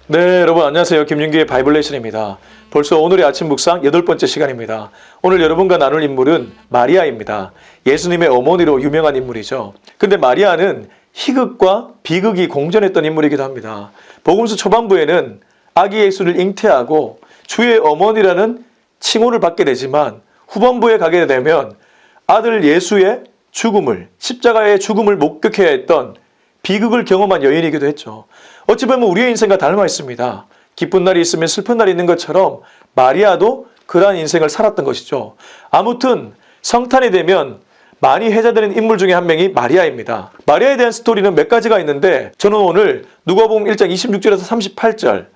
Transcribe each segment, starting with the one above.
네, 여러분 안녕하세요. 김윤기의 바이블 레슨입니다. 벌써 오늘의 아침 묵상 8번째 시간입니다. 오늘 여러분과 나눌 인물은 마리아입니다. 예수님의 어머니로 유명한 인물이죠. 근데 마리아는 희극과 비극이 공존했던 인물이기도 합니다. 복음서 초반부에는 아기 예수를 잉태하고 주의 어머니라는 칭호를 받게 되지만 후반부에 가게 되면 아들 예수의 죽음을, 십자가의 죽음을 목격해야 했던 비극을 경험한 여인이기도 했죠. 어찌 보면 우리의 인생과 닮아 있습니다. 기쁜 날이 있으면 슬픈 날이 있는 것처럼 마리아도 그러한 인생을 살았던 것이죠. 아무튼 성탄이 되면 많이 회자되는 인물 중에 한 명이 마리아입니다. 마리아에 대한 스토리는 몇 가지가 있는데 저는 오늘 누가복음 1장 26절에서 38절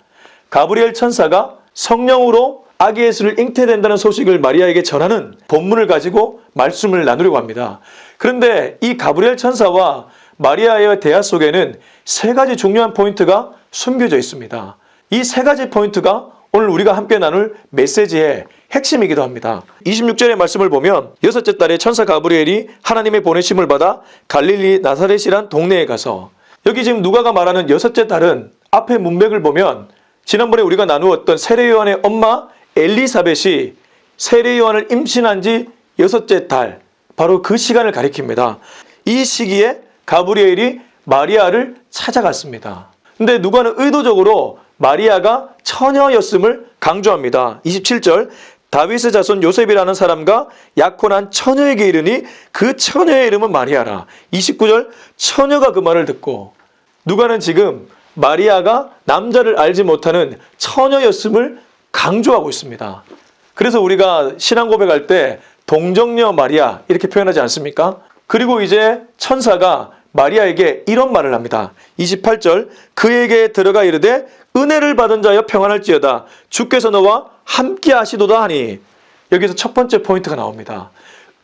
가브리엘 천사가 성령으로 아기 예수를 잉태된다는 소식을 마리아에게 전하는 본문을 가지고 말씀을 나누려고 합니다. 그런데 이 가브리엘 천사와 마리아의 대화 속에는 세 가지 중요한 포인트가 숨겨져 있습니다. 이 세 가지 포인트가 오늘 우리가 함께 나눌 메시지의 핵심이기도 합니다. 26절의 말씀을 보면 여섯째 달에 천사 가브리엘이 하나님의 보내심을 받아 갈릴리 나사렛이란 동네에 가서, 여기 지금 누가가 말하는 여섯째 달은 앞에 문맥을 보면 지난번에 우리가 나누었던 세례 요한의 엄마 엘리사벳이 세례 요한을 임신한 지 여섯째 달, 바로 그 시간을 가리킵니다. 이 시기에 가브리엘이 마리아를 찾아갔습니다. 근데 누가는 의도적으로 마리아가 처녀였음을 강조합니다. 27절 다윗의 자손 요셉이라는 사람과 약혼한 처녀에게 이르니 그 처녀의 이름은 마리아라. 29절 처녀가 그 말을 듣고, 누가는 지금 마리아가 남자를 알지 못하는 처녀였음을 강조하고 있습니다. 그래서 우리가 신앙 고백할 때 동정녀 마리아 이렇게 표현하지 않습니까? 그리고 이제 천사가 마리아에게 이런 말을 합니다. 28절 그에게 들어가 이르되 은혜를 받은 자여 평안할지어다 주께서 너와 함께 하시도다 하니, 여기서 첫 번째 포인트가 나옵니다.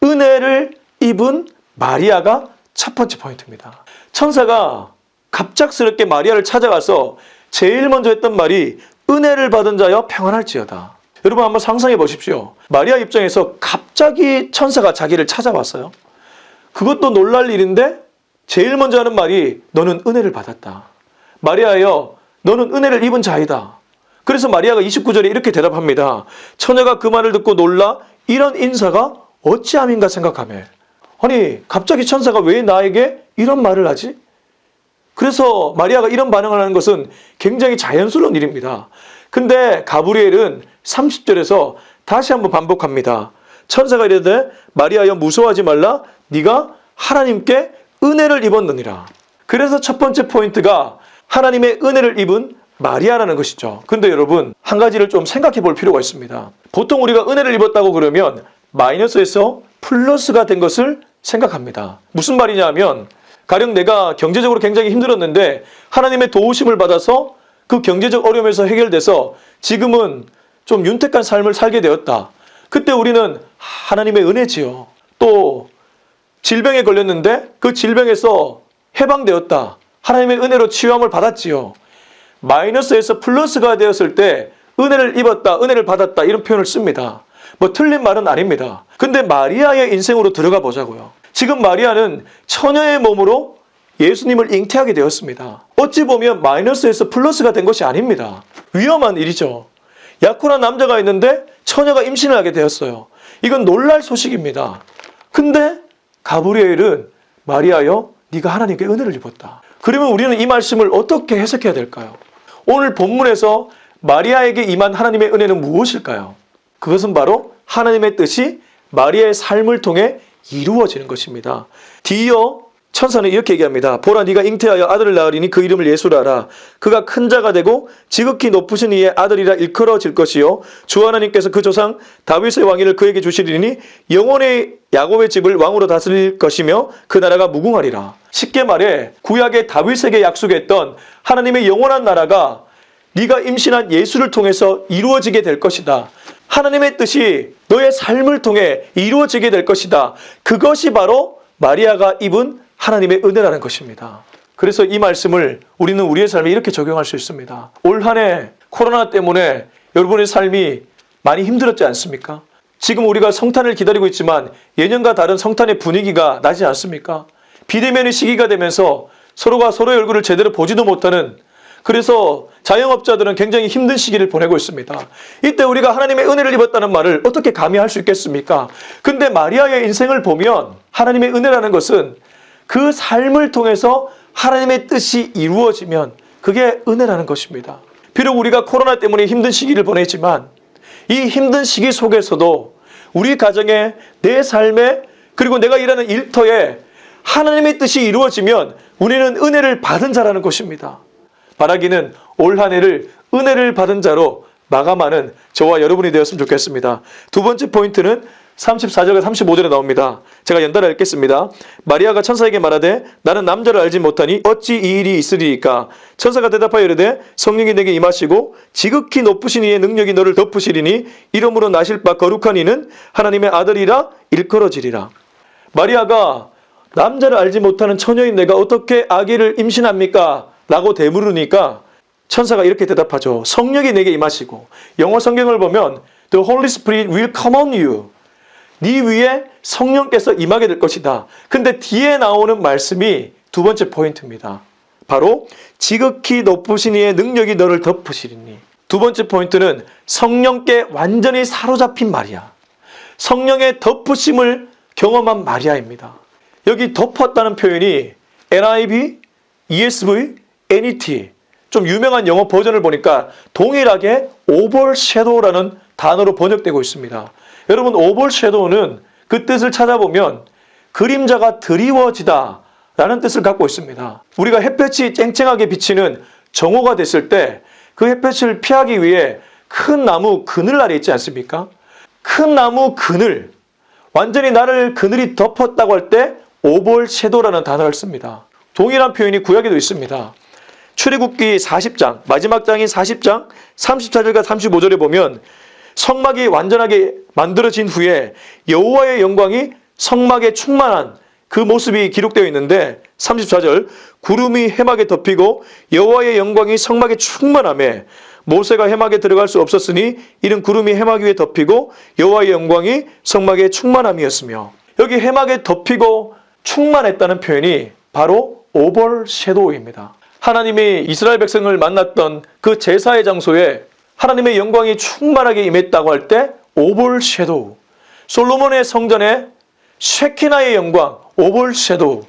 은혜를 입은 마리아가 첫 번째 포인트입니다. 천사가 갑작스럽게 마리아를 찾아가서 제일 먼저 했던 말이 은혜를 받은 자여 평안할지어다. 여러분 한번 상상해 보십시오. 마리아 입장에서 갑자기 천사가 자기를 찾아왔어요. 그것도 놀랄 일인데 제일 먼저 하는 말이 너는 은혜를 받았다. 마리아여 너는 은혜를 입은 자이다. 그래서 마리아가 29절에 이렇게 대답합니다. 처녀가 그 말을 듣고 놀라 이런 인사가 어찌함인가 생각하며, 아니 갑자기 천사가 왜 나에게 이런 말을 하지? 그래서 마리아가 이런 반응을 하는 것은 굉장히 자연스러운 일입니다. 근데 가브리엘은 30절에서 다시 한번 반복합니다. 천사가 이르되 마리아여 무서워하지 말라 네가 하나님께 은혜를 입었느니라. 그래서 첫 번째 포인트가 하나님의 은혜를 입은 마리아라는 것이죠. 근데 여러분 한 가지를 좀 생각해 볼 필요가 있습니다. 보통 우리가 은혜를 입었다고 그러면 마이너스에서 플러스가 된 것을 생각합니다. 무슨 말이냐 하면, 가령 내가 경제적으로 굉장히 힘들었는데 하나님의 도우심을 받아서 그 경제적 어려움에서 해결돼서 지금은 좀 윤택한 삶을 살게 되었다. 그때 우리는 하나님의 은혜지요. 또 질병에 걸렸는데 그 질병에서 해방되었다. 하나님의 은혜로 치유함을 받았지요. 마이너스에서 플러스가 되었을 때 은혜를 입었다, 은혜를 받았다 이런 표현을 씁니다. 뭐 틀린 말은 아닙니다. 근데 마리아의 인생으로 들어가 보자고요. 지금 마리아는 처녀의 몸으로 예수님을 잉태하게 되었습니다. 어찌 보면 마이너스에서 플러스가 된 것이 아닙니다. 위험한 일이죠. 약혼한 남자가 있는데 처녀가 임신을 하게 되었어요. 이건 놀랄 소식입니다. 근데 가브리엘은 마리아여 네가 하나님께 은혜를 입었다. 그러면 우리는 이 말씀을 어떻게 해석해야 될까요? 오늘 본문에서 마리아에게 임한 하나님의 은혜는 무엇일까요? 그것은 바로 하나님의 뜻이 마리아의 삶을 통해 이루어지는 것입니다. 뒤이어 천사는 이렇게 얘기합니다. 보라 네가 잉태하여 아들을 낳으리니 그 이름을 예수라 하라. 그가 큰 자가 되고 지극히 높으신 이의 아들이라 일컬어질 것이요 주 하나님께서 그 조상 다윗의 왕위를 그에게 주시리니 영원의 야곱의 집을 왕으로 다스릴 것이며 그 나라가 무궁하리라. 쉽게 말해 구약의 다윗에게 약속했던 하나님의 영원한 나라가 네가 임신한 예수를 통해서 이루어지게 될 것이다. 하나님의 뜻이 너의 삶을 통해 이루어지게 될 것이다. 그것이 바로 마리아가 입은 하나님의 은혜라는 것입니다. 그래서 이 말씀을 우리는 우리의 삶에 이렇게 적용할 수 있습니다. 올 한 해 코로나 때문에 여러분의 삶이 많이 힘들었지 않습니까? 지금 우리가 성탄을 기다리고 있지만 예년과 다른 성탄의 분위기가 나지 않습니까? 비대면의 시기가 되면서 서로가 서로의 얼굴을 제대로 보지도 못하는, 그래서 자영업자들은 굉장히 힘든 시기를 보내고 있습니다. 이때 우리가 하나님의 은혜를 입었다는 말을 어떻게 감히 할 수 있겠습니까? 근데 마리아의 인생을 보면 하나님의 은혜라는 것은 그 삶을 통해서 하나님의 뜻이 이루어지면 그게 은혜라는 것입니다. 비록 우리가 코로나 때문에 힘든 시기를 보내지만 이 힘든 시기 속에서도 우리 가정에, 내 삶에, 그리고 내가 일하는 일터에 하나님의 뜻이 이루어지면 우리는 은혜를 받은 자라는 것입니다. 바라기는 올 한 해를 은혜를 받은 자로 마감하는 저와 여러분이 되었으면 좋겠습니다. 두 번째 포인트는 34절과 35절에 나옵니다. 제가 연달아 읽겠습니다. 마리아가 천사에게 말하되 나는 남자를 알지 못하니 어찌 이 일이 있으리이까. 천사가 대답하여 이르되 성령이 내게 임하시고 지극히 높으신 이의 능력이 너를 덮으시리니 이러므로 나실 바 거룩한 이는 하나님의 아들이라 일컬어지리라. 마리아가 남자를 알지 못하는 처녀인 내가 어떻게 아기를 임신합니까? 라고 되물으니까 천사가 이렇게 대답하죠. 성령이 내게 임하시고, 영어 성경을 보면 The Holy Spirit will come on you. 네 위에 성령께서 임하게 될 것이다. 근데 뒤에 나오는 말씀이 두 번째 포인트입니다. 바로 지극히 높으신 이의 능력이 너를 덮으시리니. 두 번째 포인트는 성령께 완전히 사로잡힌 마리아. 성령의 덮으심을 경험한 마리아입니다. 여기 덮었다는 표현이 NIV, ESV, NET 좀 유명한 영어 버전을 보니까 동일하게 overshadow라는 단어로 번역되고 있습니다. 여러분, overshadow는 그 뜻을 찾아보면 그림자가 드리워지다 라는 뜻을 갖고 있습니다. 우리가 햇볕이 쨍쨍하게 비치는 정오가 됐을 때 그 햇볕을 피하기 위해 큰 나무 그늘 아래 있지 않습니까? 큰 나무 그늘, 완전히 나를 그늘이 덮었다고 할 때 overshadow라는 단어를 씁니다. 동일한 표현이 구약에도 있습니다. 출애굽기 40장, 마지막 장인 40장 34절과 35절에 보면 성막이 완전하게 만들어진 후에 여호와의 영광이 성막에 충만한 그 모습이 기록되어 있는데 34절 구름이 해막에 덮이고 여호와의 영광이 성막에 충만하며 모세가 해막에 들어갈 수 없었으니 이는 구름이 해막 위에 덮이고 여호와의 영광이 성막에 충만함이었으며, 여기 해막에 덮이고 충만했다는 표현이 바로 오버섀도우입니다. 하나님이 이스라엘 백성을 만났던 그 제사의 장소에 하나님의 영광이 충만하게 임했다고 할 때 오버섀도우. 솔로몬의 성전에 쉐키나의 영광, 오버섀도우.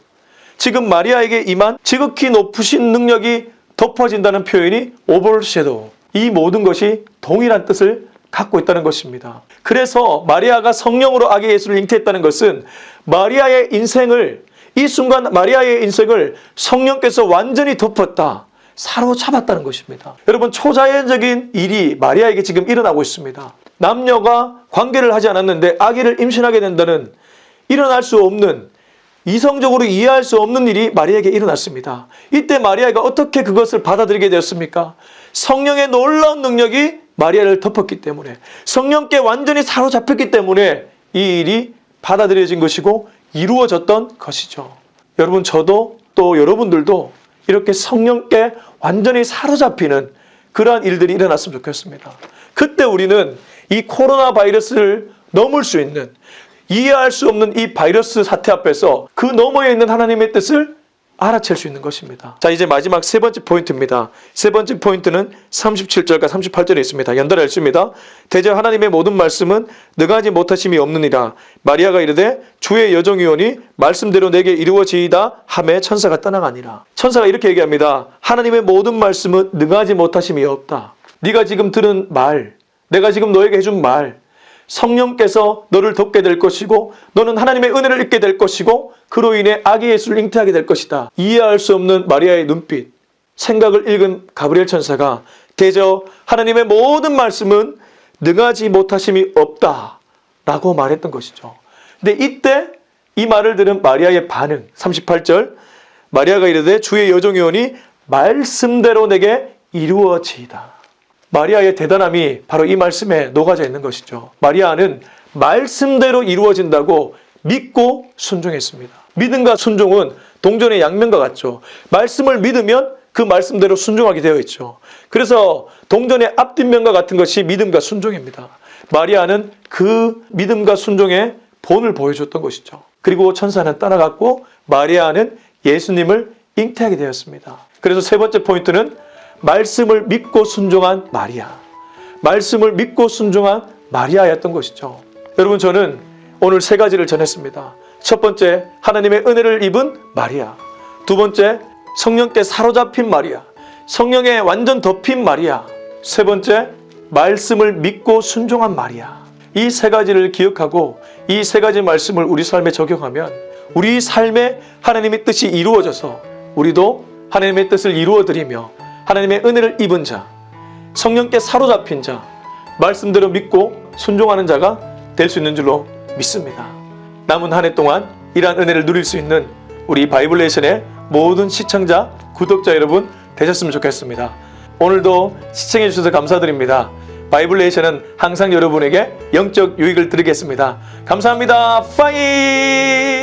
지금 마리아에게 임한 지극히 높으신 능력이 덮어진다는 표현이 오버섀도우. 이 모든 것이 동일한 뜻을 갖고 있다는 것입니다. 그래서 마리아가 성령으로 아기 예수를 잉태했다는 것은 마리아의 인생을, 이 순간 마리아의 인생을 성령께서 완전히 덮었다, 사로잡았다는 것입니다. 여러분, 초자연적인 일이 마리아에게 지금 일어나고 있습니다. 남녀가 관계를 하지 않았는데 아기를 임신하게 된다는 일어날 수 없는, 이성적으로 이해할 수 없는 일이 마리아에게 일어났습니다. 이때 마리아가 어떻게 그것을 받아들이게 되었습니까? 성령의 놀라운 능력이 마리아를 덮었기 때문에, 성령께 완전히 사로잡혔기 때문에 이 일이 받아들여진 것이고 이루어졌던 것이죠. 여러분, 저도 또 여러분들도 이렇게 성령께 완전히 사로잡히는 그러한 일들이 일어났으면 좋겠습니다. 그때 우리는 이 코로나 바이러스를 넘을 수 있는, 이해할 수 없는 이 바이러스 사태 앞에서 그 너머에 있는 하나님의 뜻을 알아챌 수 있는 것입니다. 자, 이제 마지막 세 번째 포인트입니다. 세 번째 포인트는 37절과 38절에 있습니다. 연달아 읽습니다. 대저 하나님의 모든 말씀은 능하지 못하심이 없느니라. 마리아가 이르되 주의 여종이오니 말씀대로 내게 이루어지이다 하매 천사가 떠나가니라. 천사가 이렇게 얘기합니다. 하나님의 모든 말씀은 능하지 못하심이 없다. 네가 지금 들은 말, 내가 지금 너에게 해준 말, 성령께서 너를 덮게 될 것이고 너는 하나님의 은혜를 입게 될 것이고 그로 인해 아기 예수를 잉태하게 될 것이다. 이해할 수 없는 마리아의 눈빛, 생각을 읽은 가브리엘 천사가 대저 하나님의 모든 말씀은 능하지 못하심이 없다 라고 말했던 것이죠. 근데 이때 이 말을 들은 마리아의 반응, 38절, 마리아가 이르되 주의 여종이오니 말씀대로 내게 이루어지이다. 마리아의 대단함이 바로 이 말씀에 녹아져 있는 것이죠. 마리아는 말씀대로 이루어진다고 믿고 순종했습니다. 믿음과 순종은 동전의 양면과 같죠. 말씀을 믿으면 그 말씀대로 순종하게 되어 있죠. 그래서 동전의 앞뒷면과 같은 것이 믿음과 순종입니다. 마리아는 그 믿음과 순종의 본을 보여줬던 것이죠. 그리고 천사는 떠나갔고 마리아는 예수님을 잉태하게 되었습니다. 그래서 세 번째 포인트는 말씀을 믿고 순종한 마리아. 말씀을 믿고 순종한 마리아였던 것이죠. 여러분, 저는 오늘 세 가지를 전했습니다. 첫 번째, 하나님의 은혜를 입은 마리아. 두 번째, 성령께 사로잡힌 마리아. 성령에 완전 덮인 마리아. 세 번째, 말씀을 믿고 순종한 마리아. 이 세 가지를 기억하고 이 세 가지 말씀을 우리 삶에 적용하면 우리 삶에 하나님의 뜻이 이루어져서 우리도 하나님의 뜻을 이루어드리며 하나님의 은혜를 입은 자, 성령께 사로잡힌 자, 말씀대로 믿고 순종하는 자가 될 수 있는 줄로 믿습니다. 남은 한 해 동안 이러한 은혜를 누릴 수 있는 우리 바이블 레이션의 모든 시청자, 구독자 여러분 되셨으면 좋겠습니다. 오늘도 시청해 주셔서 감사드립니다. 바이블 레이션은 항상 여러분에게 영적 유익을 드리겠습니다. 감사합니다. 파이!